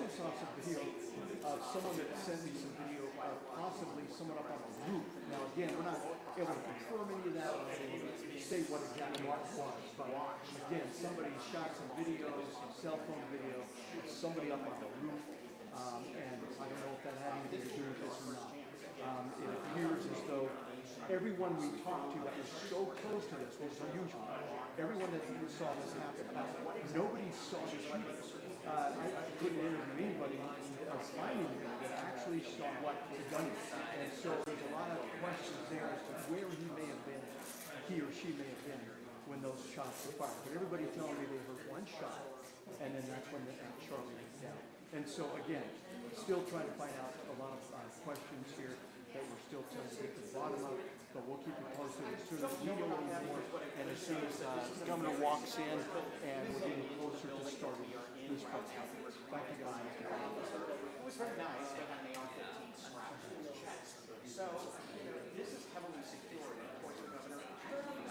also saw some video of someone that sent me some video of possibly someone up on a roof. Now again, we're not able to confirm any of that or say what exactly what it was, but again, somebody shot some videos, some cell phone video, of somebody up on the roof, and I don't know if that had anything to do with this or not. It appears as though everyone we talked to that was so close to this was unusual. Everyone that saw this happen, nobody saw this either. I couldn't interview anybody finding it that actually saw what was done. And so there's a lot of questions there as to where he may have been, he or she may have been when those shots were fired. But everybody telling me they heard one shot, and then that's when Charlie went down. And so again, still trying to find out a lot of questions here that we're still trying to get to the bottom of, but we'll keep you posted as soon as we know any more, and as soon as the governor walks in and we're getting closer to starting this process. Thank you guys. It was very nice to have an AR-15 strapped to his chest. So, this is heavily secured. Of course, the governor around him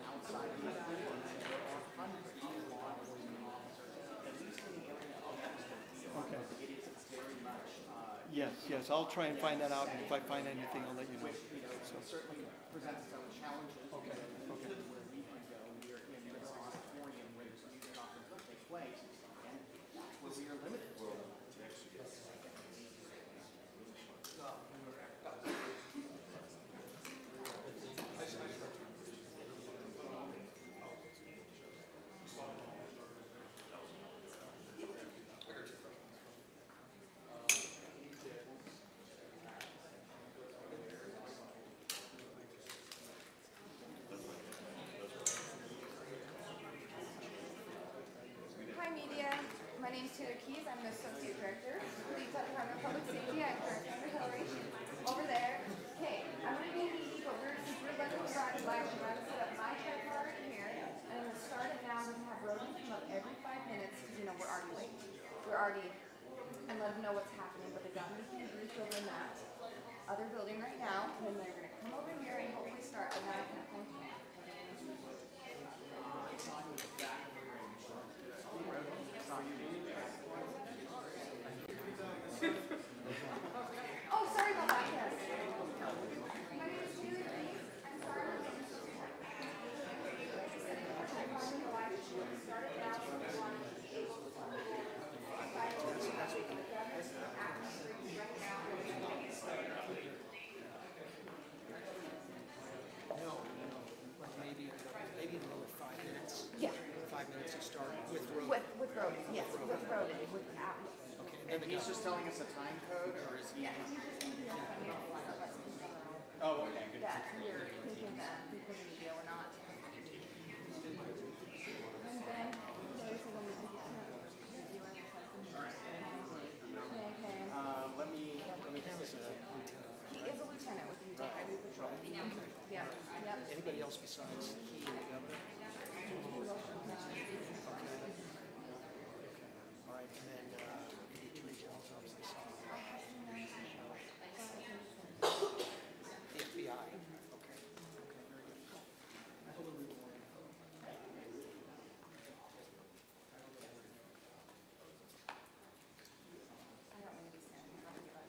outside the door, there are hundreds of law enforcement officers, at least in the area of this field. Okay. It is very much. Yes, I'll try and find that out, and if I find anything, I'll let you know. So certainly presents its own challenges. Okay. Where we can go, we are in this auditorium where this news conference will take place, and that's where we are limited. Hi media, my name is Taylor Keys. I'm the Associate Director, Lead Department of Public Safety. I'm currently under Hillary. Over there. Okay, I'm going to be easy, but since we're letting the ride live, I'm going to set up my check card here. And I'm going to start it now. I'm going to have Rogan come up every 5 minutes because, we're already late. And let them know what's happening. But they've got me briefed over in that other building right now. And then they're going to come over here and hopefully start the 9 o'clock time. Oh, sorry about that. Yes. My name is Taylor Keys. I'm sorry. Started now from the one No, like maybe another 5 minutes. Yeah. 5 minutes to start with road. With Roden, yes, with Roden, with Okay, And he's just telling us a time code, or is he? Oh, okay, good. that you're thinking that because of media or not. And then there's a woman who Let me have this. he is a lieutenant with the Utah Highway Patrol. Yeah, yep. anybody else besides he and the governor? All right, and then maybe 3 jobs I saw. The FBI. Okay, very good. I don't want to be standing on the bus.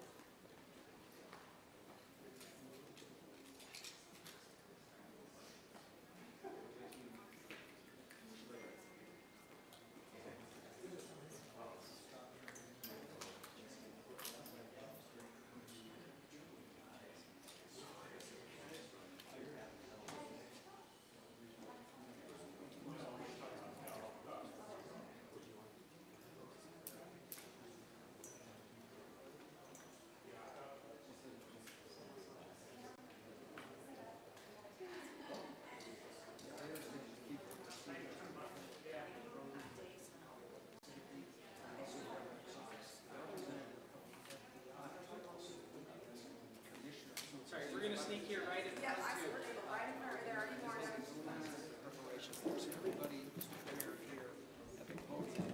Sorry, we're gonna sneak here right in. Yeah, I we're going to go right in there. There are any more. Preparation. There's everybody who's prepared here at the podium.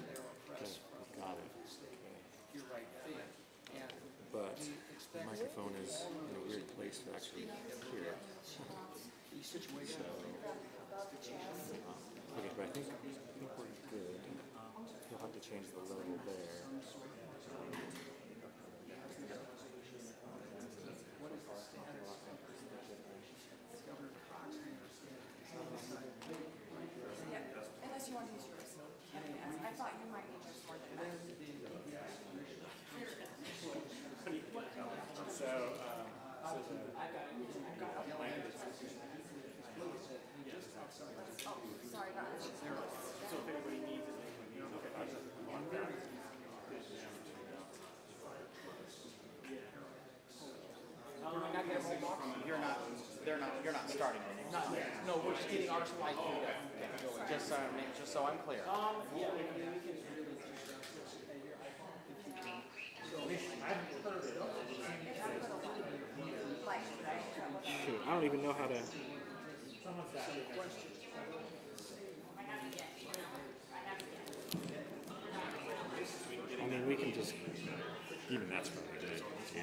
There are press from the state. You're right there. And But we the expect microphone is in a weird place to actually hear. these situations. Okay, but I think we're good. change the level there. Yeah, unless you want to use yours. I thought you might need yours more than mine. Oh, sorry about that. So if anybody needs it, You're not starting anything. not yet. No, we're just getting our slide queued up. Just so I'm clear. Yeah, we can Like, right? Shoot, I don't even know how to. I mean, we can just. Even that's probably good. Yeah.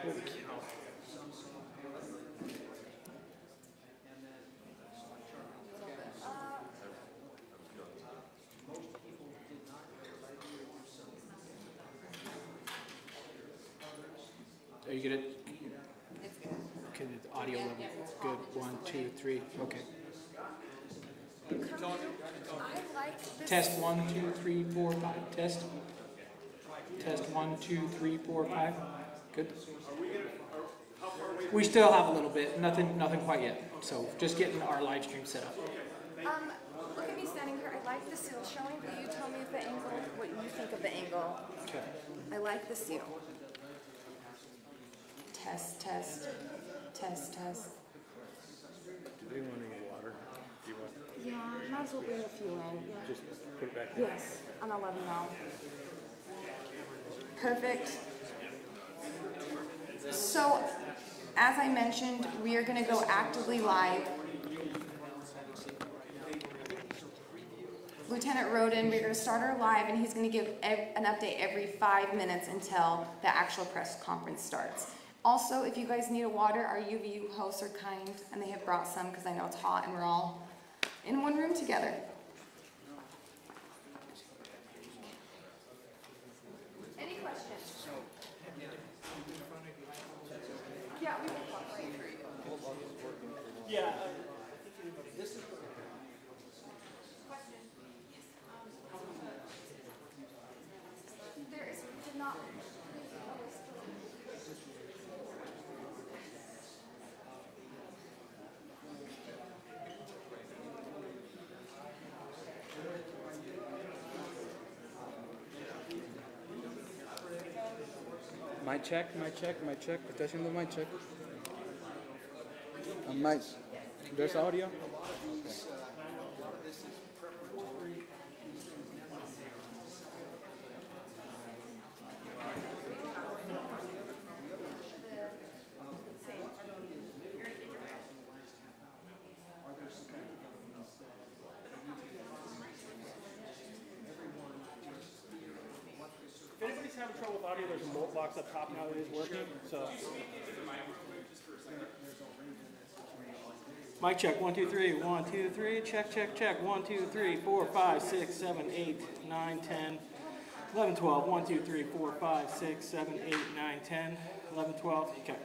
Holy cow. Are you good at, It's good. okay, the audio level? Good, 1, 2, 3, okay. I like this. Test 1, 2, 3, 4, 5, test. Test 1, 2, 3, 4, 5, good. We still have a little bit, nothing quite yet, so just getting our live stream set up. Look at me standing here. I like the seal showing, but you tell me if the angle, what you think of the angle. Okay. I like the seal. Test, test, test, test. Do they want any water? Do you want? Yeah, might as well bring a few in. Yeah. Just put it back there. Yes, and I'll let them know. Perfect. So, as I mentioned, we are going to go actively live. Lieutenant Roden, we're going to start our live, and he's going to give an update every 5 minutes until the actual press conference starts. Also, if you guys need a water, our UVU hosts are kind, and they have brought some because I know it's hot and we're all in one room together. Any questions? Yeah, we will walk right through you. Yeah. There is, did not. Mic check, mic check, mic check. Attention to mic check. Mic. There's audio. If anybody's having trouble with audio, there's a mult box up top now that is working. So Mic check, 1, 2, 3, 1, 2, 3, check, check, check, 1, 2, 3, 4, 5, 6, 7, 8, 9, 10, 11, 12, 1, 2, 3, 4, 5, 6, 7, 8, 9, 10, 11, 12, okay.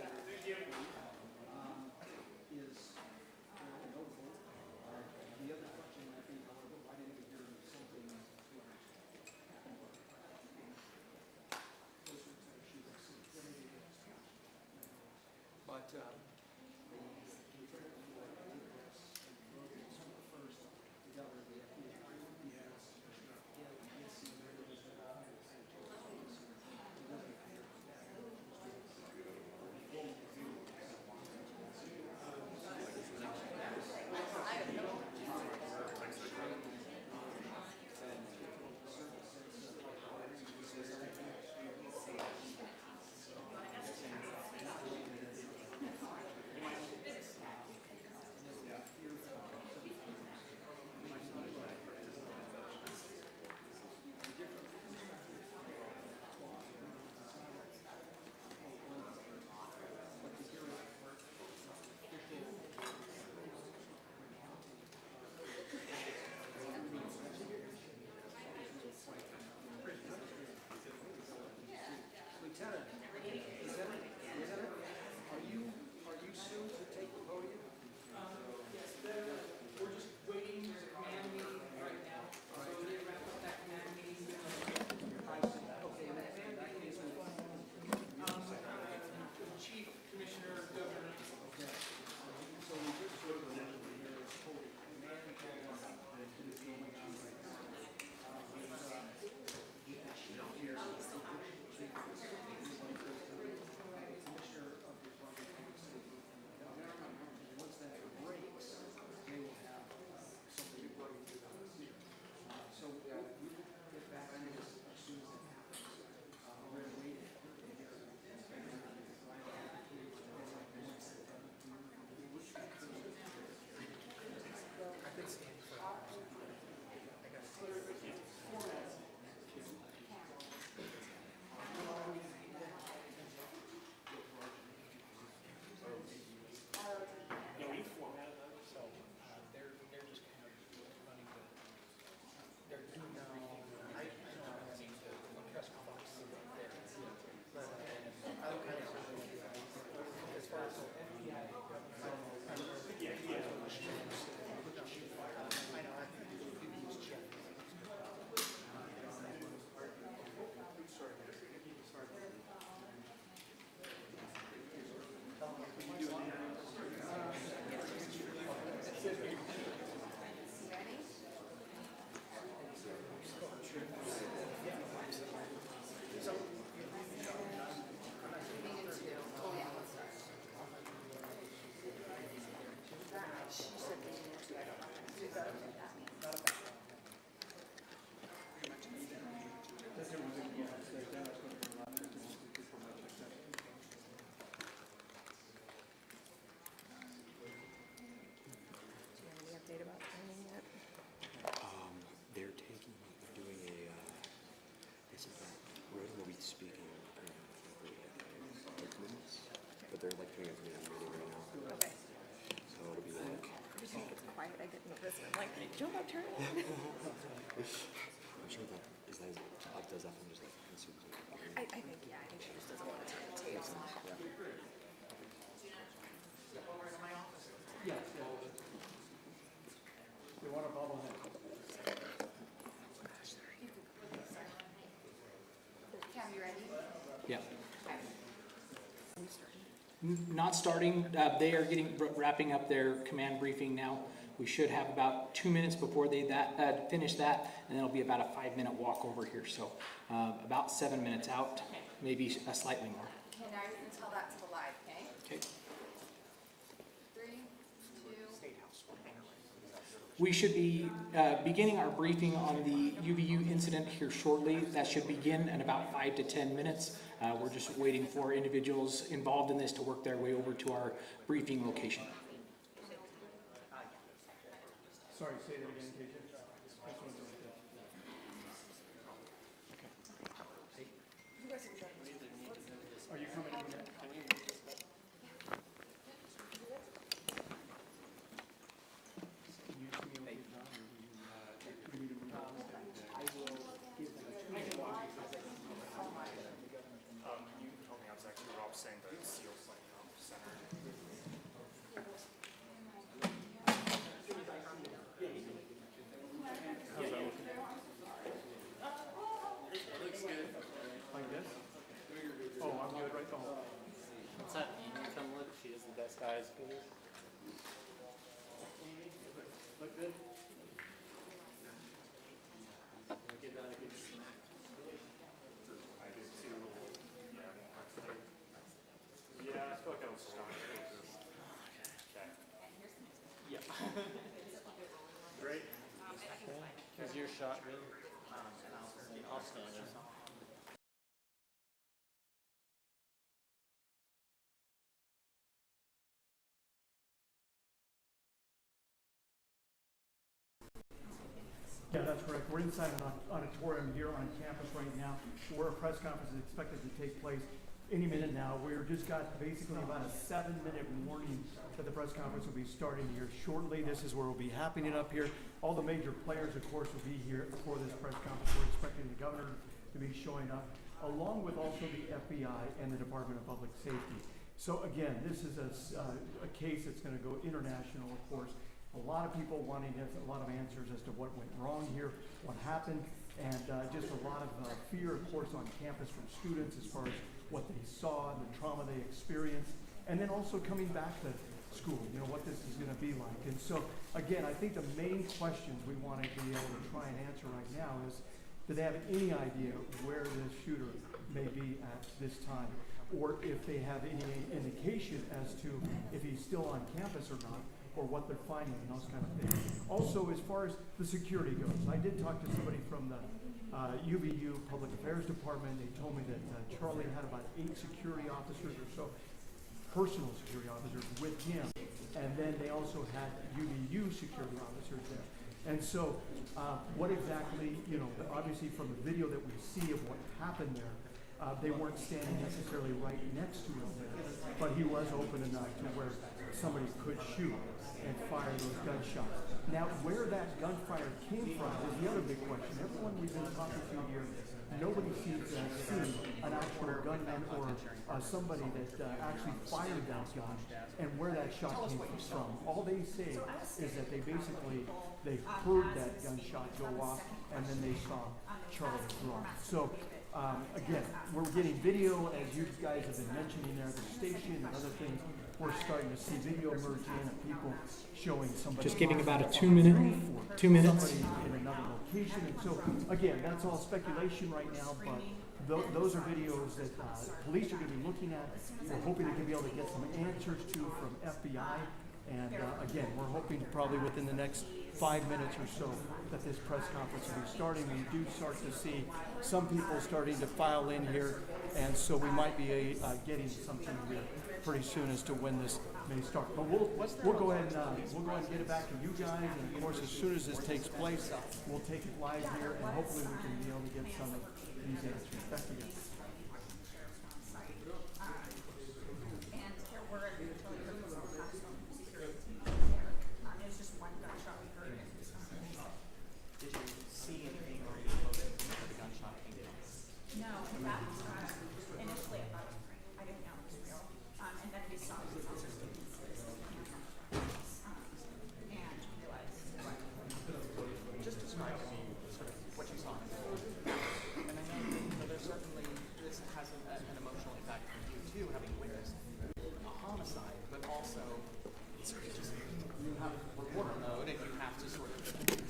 like, jump up, turn. I'm sure that is that does that and just like consumes it. I think, yeah, I think she just doesn't want to turn the tapes. Yes. You want to bubble in? Cam, you ready? Yeah. Not starting. They are wrapping up their command briefing now. We should have about 2 minutes before they finish that, and then it'll be about a 5-minute walk over here. So about 7 minutes out, maybe slightly more. Okay, now you can tell that to the live, okay? Okay. 3, 2. We should be beginning our briefing on the UVU incident here shortly. That should begin in about 5 to 10 minutes. We're just waiting for individuals involved in this to work their way over to our briefing location. Sorry, say that again, KJ. Are you coming in here? You told me I was actually Rob saying the SEAL playing center. Like this? Oh, I'm good right the whole. What's that Amy come with? She has the best eyes for this. Look good? Yeah, I feel like I was strong. Okay. Yeah. Great. Here's your shot, really. I'll stand it. Yeah, that's correct. We're inside an auditorium here on campus right now, where a press conference is expected to take place any minute now. We're just got basically about a 7-minute warning that the press conference will be starting here shortly. This is where we'll be happening up here. All the major players, of course, will be here for this press conference. We're expecting the governor to be showing up, along with also the FBI and the Department of Public Safety. So again, this is a case that's going to go international, of course. A lot of people wanting a lot of answers as to what went wrong here, what happened, and just a lot of fear, of course, on campus from students as far as what they saw and the trauma they experienced, and then also coming back to school, you know, what this is going to be like. And so, again, I think the main questions we want to be able to try and answer right now is, do they have any idea where this shooter may be at this time? Or if they have any indication as to if he's still on campus or not, or what they're finding and those kind of things. Also, as far as the security goes, I did talk to somebody from the UVU Public Affairs Department. They told me that Charlie had about 8 security officers or so, personal security officers with him, and then they also had UVU security officers there. And so, what exactly, you know, obviously from the video that we see of what happened there, they weren't standing necessarily right next to him there, but he was open enough to where somebody could shoot and fire those gunshots. Now, where that gunfire came from is the other big question. Everyone we've been talking to here, nobody seems to have seen an actual gunman or somebody that actually fired that gun and where that shot came from. All they say is that they heard that gunshot go off and then they saw Charlie throw. So again, we're getting video, as you guys have been mentioning there, the station and other things. We're starting to see video merge in of people showing somebody. Just giving about a 2 minutes. Somebody in another location. And so, again, that's all speculation right now, but those are videos that police are going to be looking at. We're hoping to be able to get some answers to from FBI. And again, we're hoping probably within the next 5 minutes or so that this press conference will be starting. We do start to see some people starting to file in here, and so we might be getting something here pretty soon as to when this may start. But we'll go ahead and get it back to you guys, and of course, as soon as this takes place, we'll take it live here, and hopefully we can be able to get some of these answers. Back to you. It's just one gunshot we heard.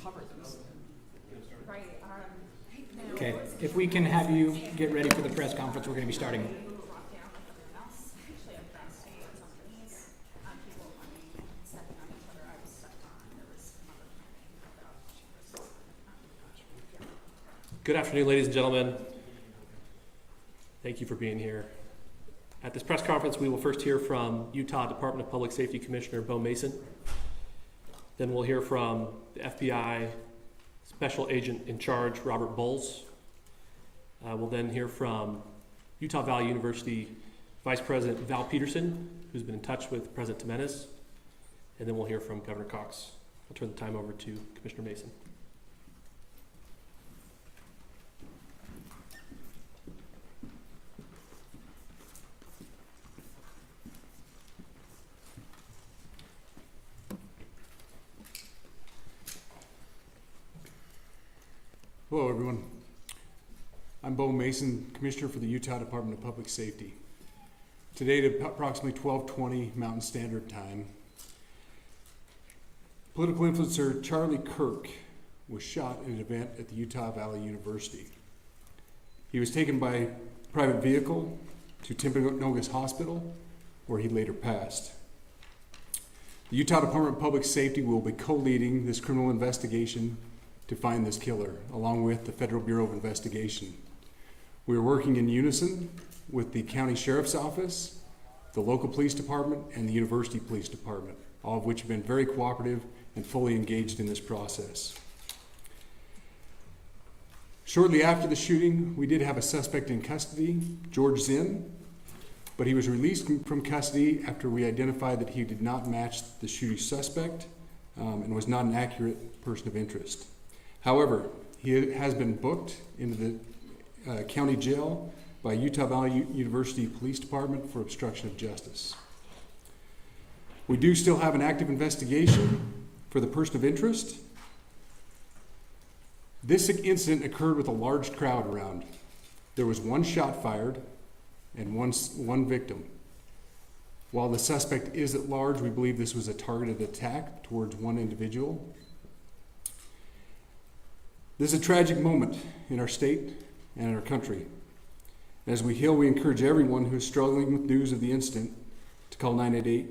cover these. Right. Okay, if we can have you get ready for the press conference, we're going to be starting. Good afternoon, ladies and gentlemen. Thank you for being here. At this press conference, we will first hear from Utah Department of Public Safety Commissioner Bo Mason. Then we'll hear from the FBI Special Agent in Charge, Robert Bowles. We'll then hear from Utah Valley University Vice President Val Peterson, who's been in touch with President Jimenez. And then we'll hear from Governor Cox. I'll turn the time over to Commissioner Mason. Hello, everyone. I'm Bo Mason, Commissioner for the Utah Department of Public Safety. Today at approximately 12:20 Mountain Standard Time, political influencer Charlie Kirk was shot in an event at the Utah Valley University. He was taken by private vehicle to Timpanogos Hospital, where he later passed. The Utah Department of Public Safety will be co-leading this criminal investigation to find this killer, along with the Federal Bureau of Investigation. We are working in unison with the County Sheriff's Office, the local police department, and the University Police Department, all of which have been very cooperative and fully engaged in this process. Shortly after the shooting, we did have a suspect in custody, George Zinn, but he was released from custody after we identified that he did not match the shooting suspect and was not an accurate person of interest. However, he has been booked into the county jail by Utah Valley University Police Department for obstruction of justice. We do still have an active investigation for the person of interest. This incident occurred with a large crowd around. There was one shot fired and one victim. While the suspect is at large, we believe this was a targeted attack towards one individual. This is a tragic moment in our state and in our country. As we heal, we encourage everyone who is struggling with news of the incident to call 988,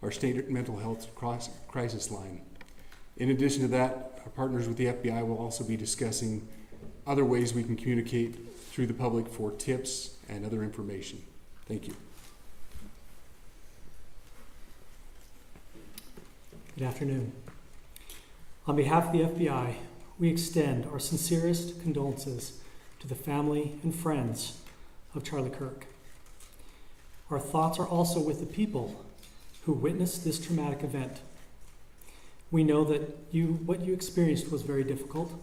our state mental health crisis line. In addition to that, our partners with the FBI will also be discussing other ways we can communicate through the public for tips and other information. Thank you. Good afternoon. On behalf of the FBI, we extend our sincerest condolences to the family and friends of Charlie Kirk. Our thoughts are also with the people who witnessed this traumatic event. We know that what you experienced was very difficult.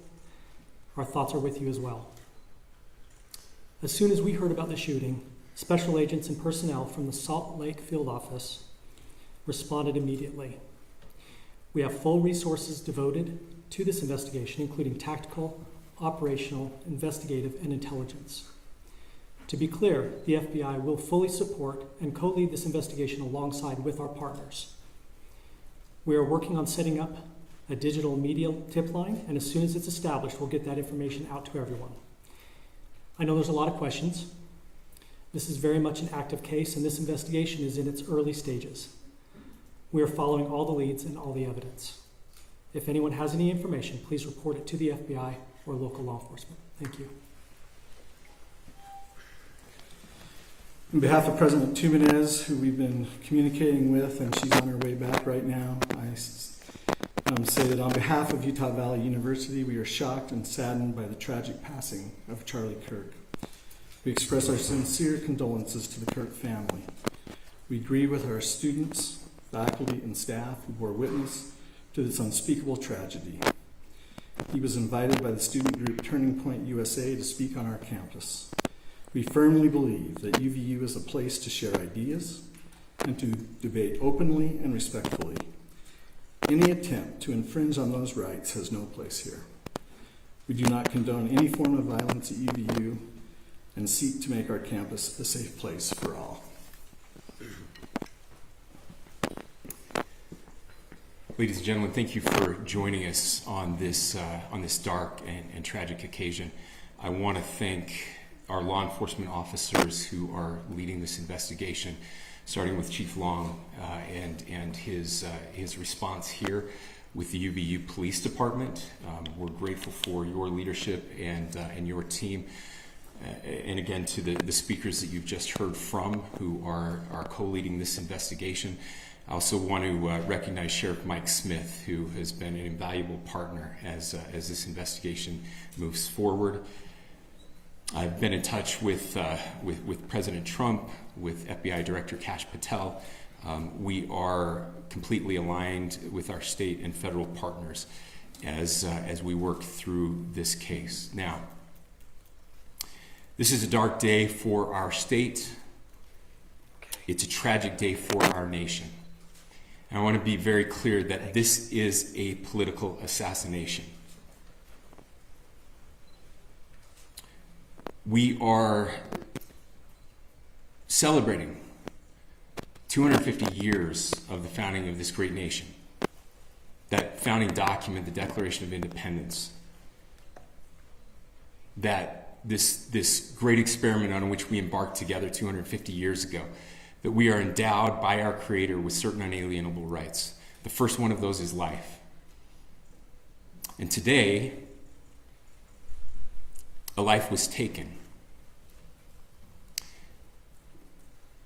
Our thoughts are with you as well. As soon as we heard about the shooting, special agents and personnel from the Salt Lake Field Office responded immediately. We have full resources devoted to this investigation, including tactical, operational, investigative, and intelligence. To be clear, the FBI will fully support and co-lead this investigation alongside with our partners. We are working on setting up a digital media tip line, and as soon as it's established, we'll get that information out to everyone. I know there's a lot of questions. This is very much an active case, and this investigation is in its early stages. We are following all the leads and all the evidence. If anyone has any information, please report it to the FBI or local law enforcement. Thank you. On behalf of President Jimenez, who we've been communicating with, and she's on her way back right now, I say that on behalf of Utah Valley University, we are shocked and saddened by the tragic passing of Charlie Kirk. We express our sincere condolences to the Kirk family. We grieve with our students, faculty, and staff who bore witness to this unspeakable tragedy. He was invited by the student group Turning Point USA to speak on our campus. We firmly believe that UVU is a place to share ideas and to debate openly and respectfully. Any attempt to infringe on those rights has no place here. We do not condone any form of violence at UVU and seek to make our campus a safe place for all. Ladies and gentlemen, thank you for joining us on this dark and tragic occasion. I want to thank our law enforcement officers who are leading this investigation, starting with Chief Long and his response here with the UVU Police Department. We're grateful for your leadership and your team. And again, to the speakers that you've just heard from who are co-leading this investigation. I also want to recognize Sheriff Mike Smith, who has been an invaluable partner as this investigation moves forward. I've been in touch with President Trump, with FBI Director Kash Patel. We are completely aligned with our state and federal partners as we work through this case. Now, this is a dark day for our state. It's a tragic day for our nation. And I want to be very clear that this is a political assassination. We are celebrating 250 years of the founding of this great nation. That founding document, the Declaration of Independence, that this great experiment on which we embarked together 250 years ago, that we are endowed by our Creator with certain unalienable rights. The first one of those is life. And today, a life was taken.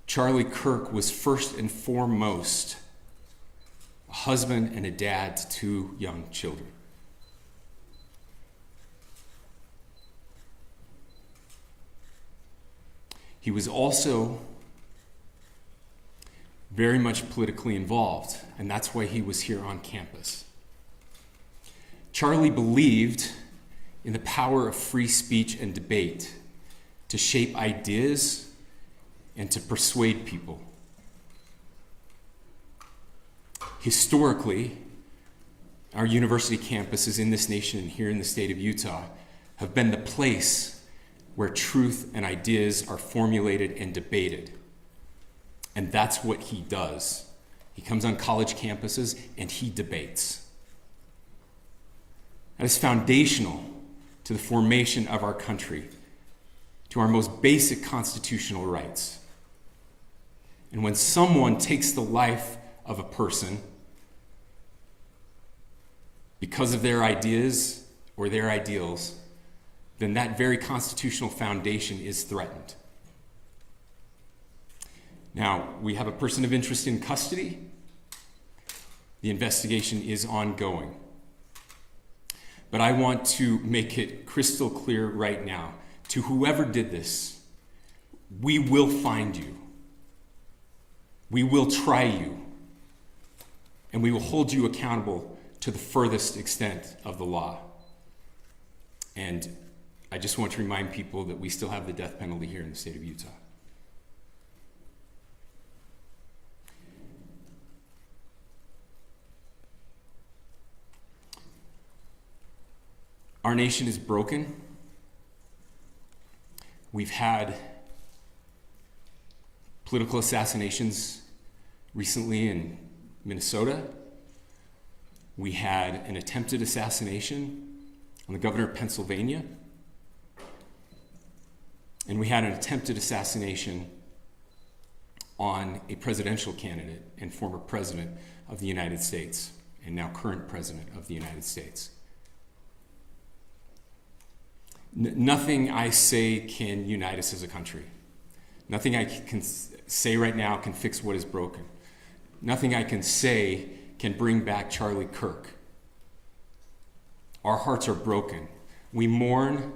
Charlie Kirk was first and foremost a husband and a dad to two young children. He was also very much politically involved, and that's why he was here on campus. Charlie believed in the power of free speech and debate to shape ideas and to persuade people. Historically, our university campuses in this nation and here in the state of Utah have been the place where truth and ideas are formulated and debated. And that's what he does. He comes on college campuses and he debates. That is foundational to the formation of our country, to our most basic constitutional rights. And when someone takes the life of a person because of their ideas or their ideals, then that very constitutional foundation is threatened. Now, we have a person of interest in custody. The investigation is ongoing. But I want to make it crystal clear right now, to whoever did this, we will find you. We will try you. And we will hold you accountable to the furthest extent of the law. And I just want to remind people that we still have the death penalty here in the state of Utah. Our nation is broken. We've had political assassinations recently in Minnesota. We had an attempted assassination on the governor of Pennsylvania. And we had an attempted assassination on a presidential candidate and former president of the United States, and now current president of the United States. Nothing I say can unite us as a country. Nothing I can say right now can fix what is broken. Nothing I can say can bring back Charlie Kirk. Our hearts are broken. We mourn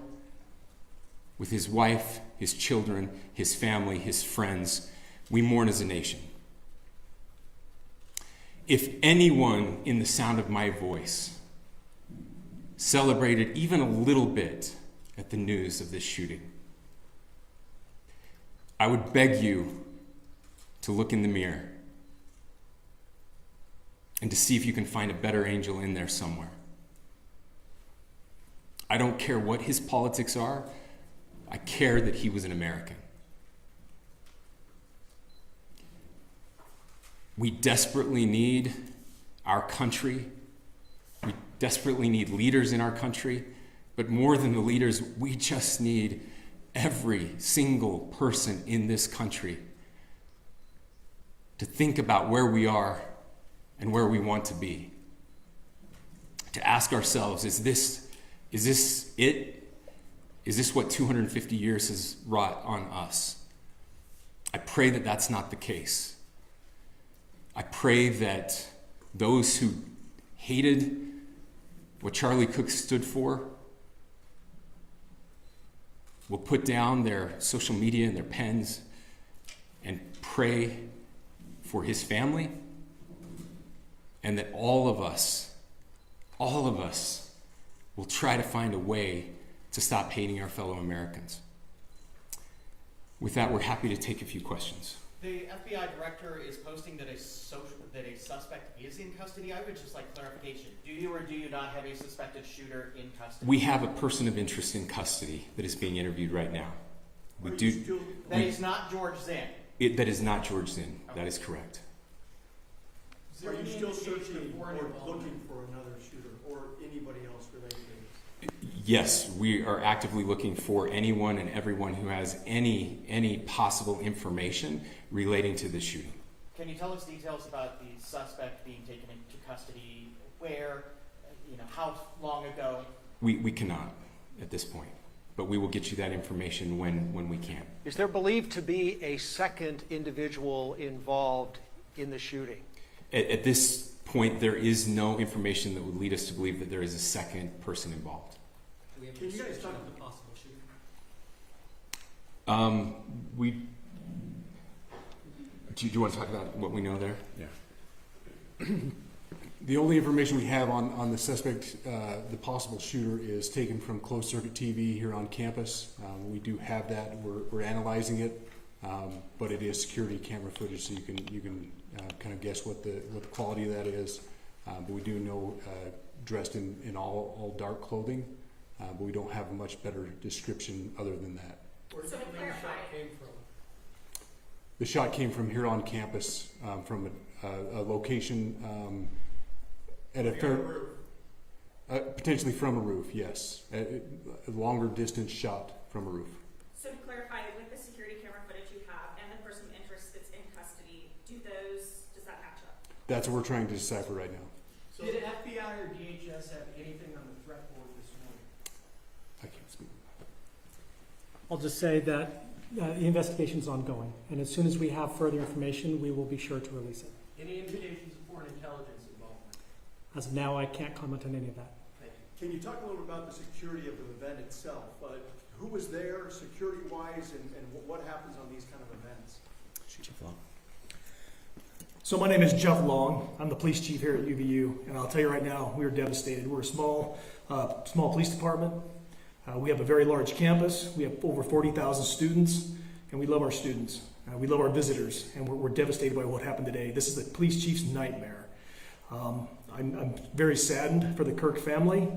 with his wife, his children, his family, his friends. We mourn as a nation. If anyone in the sound of my voice celebrated even a little bit at the news of this shooting, I would beg you to look in the mirror and to see if you can find a better angel in there somewhere. I don't care what his politics are. I care that he was an American. We desperately need our country. We desperately need leaders in our country. But more than the leaders, we just need every single person in this country to think about where we are and where we want to be. To ask ourselves, is this it? Is this what 250 years has wrought on us? I pray that that's not the case. I pray that those who hated what Charlie Kirk stood for will put down their social media and their pens and pray for his family, and that all of us will try to find a way to stop hating our fellow Americans. With that, we're happy to take a few questions. The FBI director is posting that a suspect is in custody. I would just like clarification. Do you or do you not have a suspected shooter in custody? We have a person of interest in custody that is being interviewed right now. That is not George Zinn. That is not George Zinn. Okay. That is correct. Are you still searching or looking for another shooter or anybody else related to this? Yes, we are actively looking for anyone and everyone who has any possible information relating to this shooting. Can you tell us details about the suspect being taken into custody? Where? How long ago? We cannot at this point, but we will get you that information when we can. Is there believed to be a second individual involved in the shooting? At this point, there is no information that would lead us to believe that there is a second person involved. Can you guys talk about the possible shooter? Do you want to talk about what we know there? Yeah. The only information we have on the suspect, the possible shooter, is taken from closed circuit TV here on campus. We do have that. We're analyzing it, but it is security camera footage, so you can kind of guess what the quality of that is. But we do know dressed in all dark clothing, but we don't have a much better description other than that. Where do you think the shot came from? The shot came from here on campus, from a location at a potentially from a roof. Yes, a longer distance shot from a roof. So to clarify, with the security camera footage you have and the person of interest that's in custody, does that match up? That's what we're trying to decipher right now. So did FBI or DHS have anything on the threat board this morning? I can't speak. I'll just say that the investigation is ongoing, and as soon as we have further information, we will be sure to release it. Any indications of foreign intelligence involvement? As of now, I can't comment on any of that. Thank you. Can you talk a little about the security of the event itself? Who was there security-wise, and what happens on these kind of events? Chief Long. So my name is Jeff Long. I'm the police chief here at UVU, and I'll tell you right now, we are devastated. We're a small police department. We have a very large campus. We have over 40,000 students, and we love our students. We love our visitors, and we're devastated by what happened today. This is the police chief's nightmare. I'm very saddened for the Kirk family.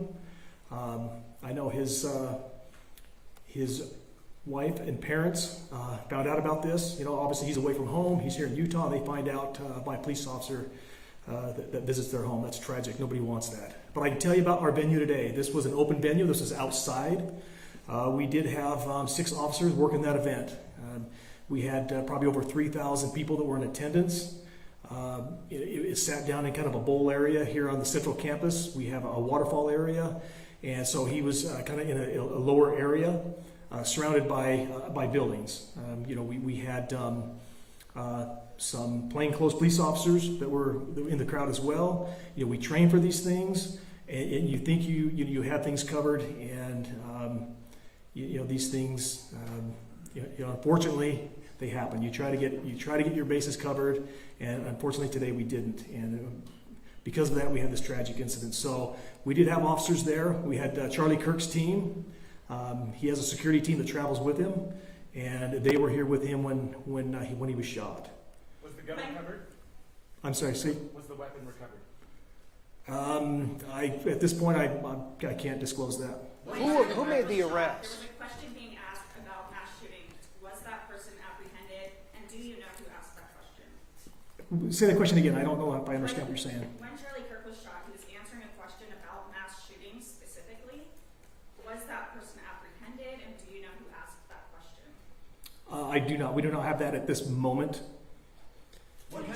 I know his wife and parents found out about this. Obviously he's away from home. He's here in Utah. They find out by a police officer that visits their home. That's tragic. Nobody wants that. But I can tell you about our venue today. This was an open venue. This was outside. We did have 6 officers working that event. We had probably over 3,000 people that were in attendance. It sat down in kind of a bowl area here on the central campus. We have a waterfall area. And so he was kind of in a lower area, surrounded by buildings. We had some plainclothes police officers that were in the crowd as well. We train for these things, and you think you have things covered, and these things, unfortunately, they happen. You try to get your bases covered, and unfortunately today we didn't. And because of that, we had this tragic incident. So we did have officers there. We had Charlie Kirk's team. He has a security team that travels with him, and they were here with him when he was shot. Was the gun recovered? I'm sorry, see? Was the weapon recovered? At this point, I can't disclose that. Who made the arrest? There was a question being asked about mass shooting. Was that person apprehended, and do you know who asked that question? Say the question again. I don't know if I understand what you're saying. When Charlie was that person apprehended, and do you know who asked that question? I do not. We do not have that at this moment.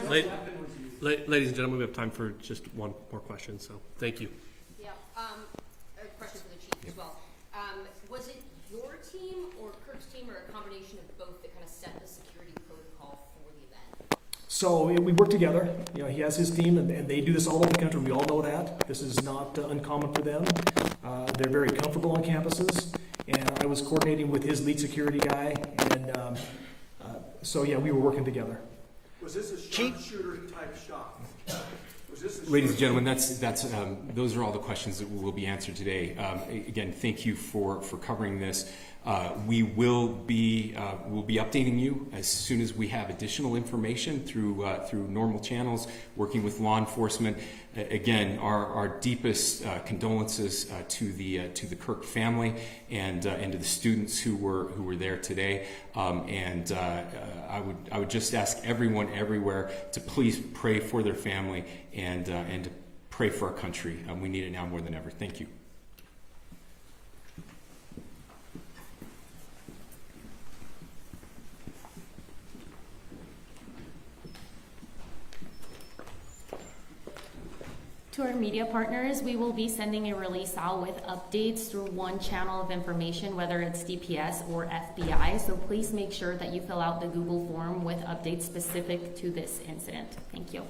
Ladies and gentlemen, we have time for just one more question, so thank you. Yeah, a question for the chief as well. Was it your team or Kirk's team or a combination of both that kind of set the security protocol for the event? So we work together. You know, he has his team, and they do this all over the country. We all know that. This is not uncommon for them. They're very comfortable on campuses, and I was coordinating with his lead security guy, and so yeah, we were working together. Was this a sharpshooter type shot? Was this a Ladies and gentlemen, that's those are all the questions that will be answered today. Again, thank you for covering this. We will be updating you as soon as we have additional information through normal channels, working with law enforcement. Again, our deepest condolences to the Kirk family and to the students who were there today. I would just ask everyone everywhere to please pray for their family and to pray for our country. We need it now more than ever. Thank you. To our media partners, we will be sending a release out with updates through one channel of information, whether it's DPS or FBI. So please make sure that you fill out the Google form with updates specific to this incident. Thank you.